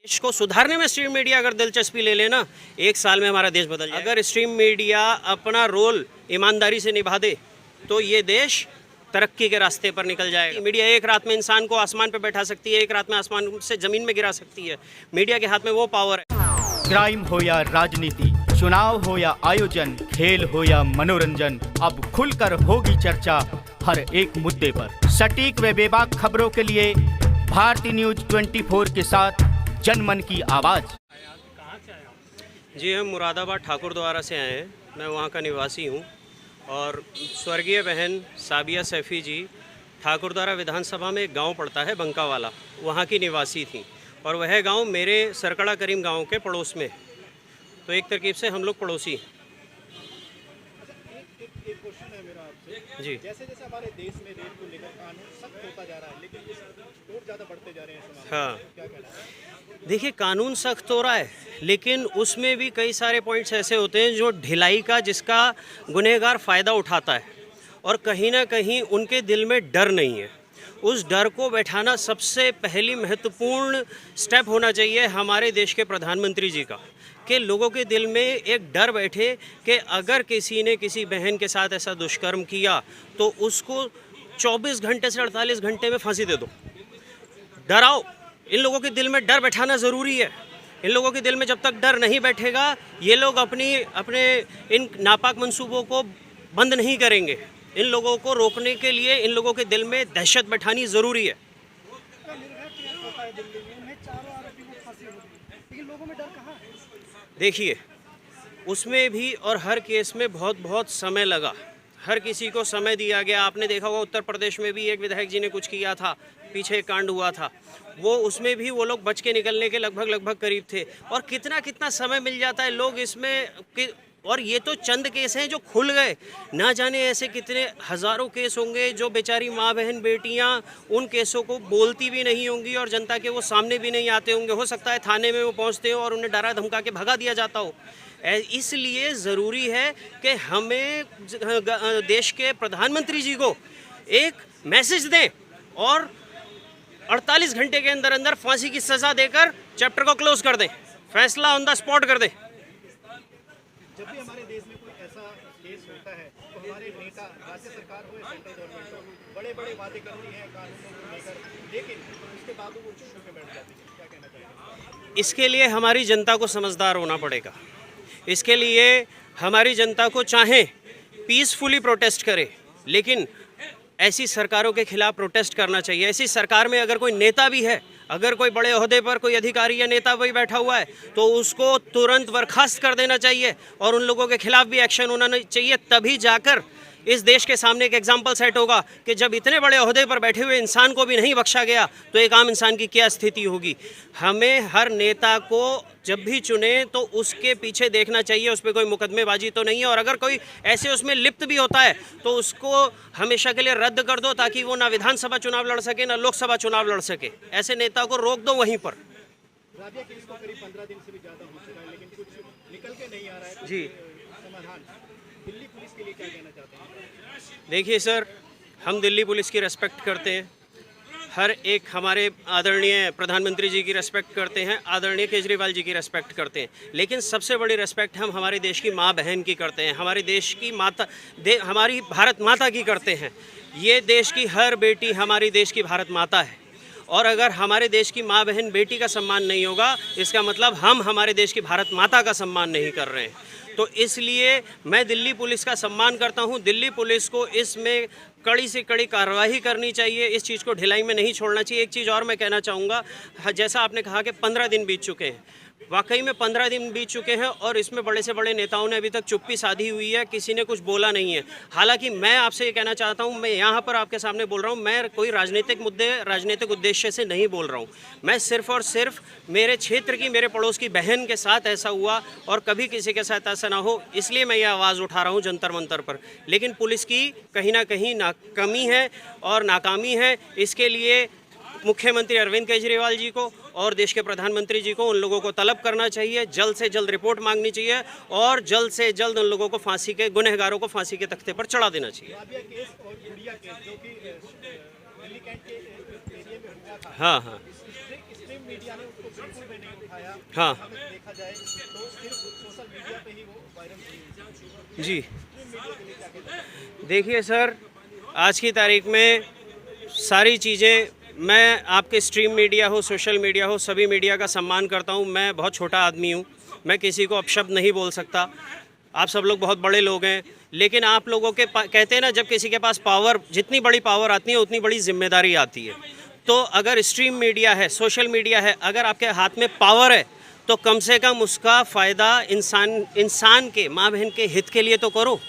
देश को सुधारने में स्ट्रीम मीडिया अगर दिलचस्पी ले लेना, 1 साल में हमारा देश बदल जाए। अगर स्ट्रीम मीडिया अपना रोल ईमानदारी से निभा दे तो ये देश तरक्की के रास्ते पर निकल जाएगा। मीडिया एक रात में इंसान को आसमान पर बैठा सकती है, एक रात में आसमान से जमीन में गिरा सकती है। मीडिया के हाथ में वो पावर है। क्राइम हो या राजनीति, चुनाव हो या आयोजन, खेल हो या मनोरंजन, अब खुलकर होगी चर्चा हर एक मुद्दे पर। सटीक व बेबाक खबरों के लिए भारती न्यूज 24 के साथ जनमन की आवाज़। जी, हम मुरादाबाद ठाकुर द्वारा से आए हैं। मैं वहाँ का निवासी हूँ और स्वर्गीय बहन साबिया सैफ़ी जी ठाकुर द्वारा विधानसभा में एक गांव पड़ता है बंकावाला, वहाँ की निवासी थी और वह गांव मेरे सरकड़ा करीम गांव के पड़ोस में, तो एक तरकीब से हम लोग पड़ोसी। एक क्वेश्चन है मेरा आपसे। जी, जैसे जैसे हमारे देश में रेप को लेकर कानून सख्त होता जा रहा है, लेकिन लोग ज़्यादा बढ़ते जा रहे हैं समाज में। हाँ, क्या कहना है? देखिए, कानून सख्त हो रहा है लेकिन उसमें भी कई सारे पॉइंट्स ऐसे होते हैं जो ढिलाई का, जिसका गुनहगार फ़ायदा उठाता है और कहीं ना कहीं उनके दिल में डर नहीं है। उस डर को बैठाना सबसे पहली महत्वपूर्ण स्टेप होना चाहिए हमारे देश के प्रधानमंत्री जी का, कि लोगों के दिल में एक डर बैठे कि अगर किसी ने किसी बहन के साथ ऐसा दुष्कर्म किया तो उसको 24 घंटे से 48 घंटे में फांसी दे दो। डराओ, इन लोगों के दिल में डर बैठाना ज़रूरी है। इन लोगों के दिल में जब तक डर नहीं बैठेगा, ये लोग अपने इन नापाक मंसूबों को बंद नहीं करेंगे। इन लोगों को रोकने के लिए इन लोगों के दिल में दहशत बैठानी ज़रूरी है। देखिए, उसमें भी और हर केस में बहुत समय लगा, हर किसी को समय दिया गया। आपने देखा होगा उत्तर प्रदेश में भी एक विधायक जी ने कुछ किया था, पीछे एक कांड हुआ था, वो उसमें भी वो लोग बच के निकलने के लगभग करीब थे। और कितना समय मिल जाता है लोग इसमें और ये तो चंद केस हैं जो खुल गए, ना जाने ऐसे कितने हज़ारों केस होंगे जो बेचारी माँ बहन बेटियाँ उन केसों को बोलती भी नहीं होंगी और जनता के वो सामने भी नहीं आते होंगे। हो सकता है थाने में वो पहुँचते हो और उन्हें डरा धमका के भगा दिया जाता हो। इसलिए ज़रूरी है कि हमें देश के प्रधानमंत्री जी को एक मैसेज दें और 48 घंटे के अंदर अंदर फांसी की सज़ा देकर चैप्टर को क्लोज कर दें, फैसला ऑन द स्पॉट कर दें। जब भी हमारे देश में कोई ऐसा केस होता है तो हमारे नेता, राज्य सरकार हो या सेंट्रल गवर्नमेंट हो, बड़े वादे करती हैं कानूनों को लेकर, लेकिन उसके बाद वो चुप होकर बैठ जाती है। क्या कहना चाहिए? इसके लिए हमारी जनता को समझदार होना पड़ेगा। इसके लिए हमारी जनता को चाहे पीसफुली प्रोटेस्ट करे, लेकिन ऐसी सरकारों के खिलाफ प्रोटेस्ट करना चाहिए। ऐसी सरकार में अगर कोई नेता भी है, अगर कोई बड़े ओहदे पर कोई अधिकारी या नेता भी बैठा हुआ है, तो उसको तुरंत बर्खास्त कर देना चाहिए और उन लोगों के खिलाफ भी एक्शन होना चाहिए। तभी जाकर इस देश के सामने एक एग्जाम्पल सेट होगा कि जब इतने बड़े ओहदे पर बैठे हुए इंसान को भी नहीं बख्शा गया तो एक आम इंसान की क्या स्थिति होगी। हमें हर नेता को जब भी चुने तो उसके पीछे देखना चाहिए, उस पर कोई मुकदमेबाजी तो नहीं है, और अगर कोई ऐसे उसमें लिप्त भी होता है तो उसको हमेशा के लिए रद्द कर दो, ताकि वो ना विधानसभा चुनाव लड़ सके ना लोकसभा चुनाव लड़ सके। ऐसे नेता को रोक दो वहीं पर। राबिया केस को करीब 15 दिन से भी ज़्यादा हो चुका है, लेकिन कुछ निकल के नहीं आ रहा है। जी, समाधान दिल्ली पुलिस के लिए क्या कहना चाहते हैं? देखिए सर, हम दिल्ली पुलिस की रेस्पेक्ट करते हैं, हर एक हमारे आदरणीय प्रधानमंत्री जी की रेस्पेक्ट करते हैं, आदरणीय केजरीवाल जी की रेस्पेक्ट करते हैं, लेकिन सबसे बड़ी रेस्पेक्ट हम हमारे देश की माँ बहन की करते हैं, हमारे देश की माता हमारी भारत माता की करते हैं। ये देश की हर बेटी हमारी देश की भारत माता है, और अगर हमारे देश की माँ बहन बेटी का सम्मान नहीं होगा, इसका मतलब हम हमारे देश की भारत माता का सम्मान नहीं कर रहे हैं। तो इसलिए मैं दिल्ली पुलिस का सम्मान करता हूं। दिल्ली पुलिस को इसमें कड़ी से कड़ी कार्रवाई करनी चाहिए, इस चीज़ को ढिलाई में नहीं छोड़ना चाहिए। एक चीज़ और मैं कहना चाहूँगा, जैसा आपने कहा कि 15 दिन बीत चुके हैं, वाकई में 15 दिन बीत चुके हैं और इसमें बड़े से बड़े नेताओं ने अभी तक चुप्पी साधी हुई है, किसी ने कुछ बोला नहीं है। हालांकि मैं आपसे ये कहना चाहता हूँ, मैं यहाँ पर आपके सामने बोल रहा हूँ, मैं कोई राजनीतिक मुद्दे, राजनीतिक उद्देश्य से नहीं बोल रहा हूँ। मैं सिर्फ और सिर्फ मेरे क्षेत्र की, मेरे पड़ोस की बहन के साथ ऐसा हुआ और कभी किसी के साथ ऐसा ना हो, इसलिए मैं ये आवाज़ उठा रहा हूँ जंतर मंतर पर। लेकिन पुलिस की कहीं ना कहीं कमी है और नाकामी है। इसके लिए मुख्यमंत्री अरविंद केजरीवाल जी को और देश के प्रधानमंत्री जी को उन लोगों को तलब करना चाहिए, जल्द से जल्द रिपोर्ट मांगनी चाहिए और जल्द से जल्द उन लोगों को फांसी के, गुनहगारों को फांसी के तख्ते पर चढ़ा देना चाहिए। हाँ हाँ, स्ट्रीम मीडिया ने उसको बिल्कुल भी नहीं उठाया। हाँ हमें देखा जाए तो सिर्फ सोशल मीडिया पे ही वो वायरल हुई। जी, स्ट्रीम मीडिया के लिए क्या कहते हैं? देखिए सर, आज की तारीख में सारी चीज़ें, मैं आपके स्ट्रीम मीडिया हो, सोशल मीडिया हो, सभी मीडिया का सम्मान करता हूँ। मैं बहुत छोटा आदमी हूँ, मैं किसी को अपशब्द नहीं बोल सकता। आप सब लोग बहुत बड़े लोग हैं, लेकिन आप लोगों के कहते हैं ना, जब किसी के पास पावर, जितनी बड़ी पावर आती है उतनी बड़ी जिम्मेदारी आती है। तो अगर स्ट्रीम मीडिया है, सोशल मीडिया है, अगर आपके हाथ में पावर है तो कम से कम उसका फ़ायदा इंसान के, माँ बहन के हित के लिए तो करो,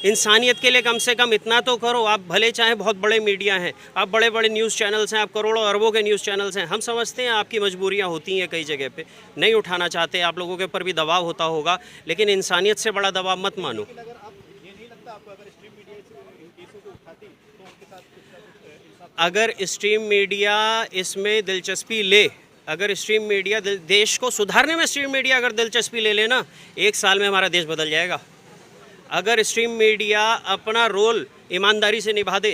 इंसानियत के लिए कम से कम इतना तो करो। आप भले चाहे बहुत बड़े मीडिया हैं, आप बड़े बड़े न्यूज़ चैनल्स हैं, आप करोड़ों अरबों के न्यूज़ चैनल्स हैं, हम समझते हैं आपकी मजबूरियां होती हैं, कई जगह पे नहीं उठाना चाहते, आप लोगों के ऊपर भी दबाव होता होगा, लेकिन इंसानियत से बड़ा दबाव मत मानो। लेकिन अगर आप, ये नहीं लगता आपको, अगर स्ट्रीम मीडिया इन केसों को उठाती तो उनके साथ कुछ ना कुछ इंसाफ? अगर स्ट्रीम मीडिया इसमें दिलचस्पी ले, अगर स्ट्रीम मीडिया देश को सुधारने में स्ट्रीम मीडिया अगर दिलचस्पी ले लेना, 1 साल में हमारा देश बदल जाएगा। अगर स्ट्रीम मीडिया अपना रोल ईमानदारी से निभा दे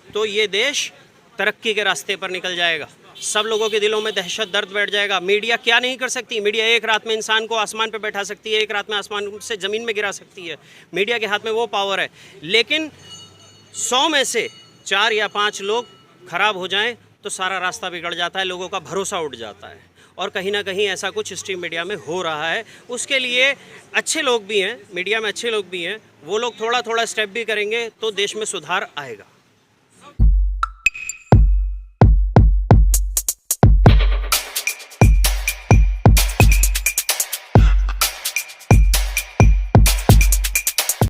तो ये देश तरक्की के रास्ते पर निकल जाएगा। सब लोगों के दिलों में दहशत दर्द बैठ जाएगा। मीडिया क्या नहीं कर सकती? मीडिया एक रात में इंसान को आसमान पर बैठा सकती है, एक रात में आसमान से ज़मीन में गिरा सकती है। मीडिया के हाथ में वो पावर है। लेकिन 100 में से 4 या 5 लोग खराब हो जाएं तो सारा रास्ता बिगड़ जाता है, लोगों का भरोसा उठ जाता है। और कहीं ना कहीं ऐसा कुछ स्ट्रीम मीडिया में हो रहा है। उसके लिए अच्छे लोग भी हैं, मीडिया में अच्छे लोग भी हैं, वो लोग थोड़ा थोड़ा स्टेप भी करेंगे तो देश में सुधार आएगा।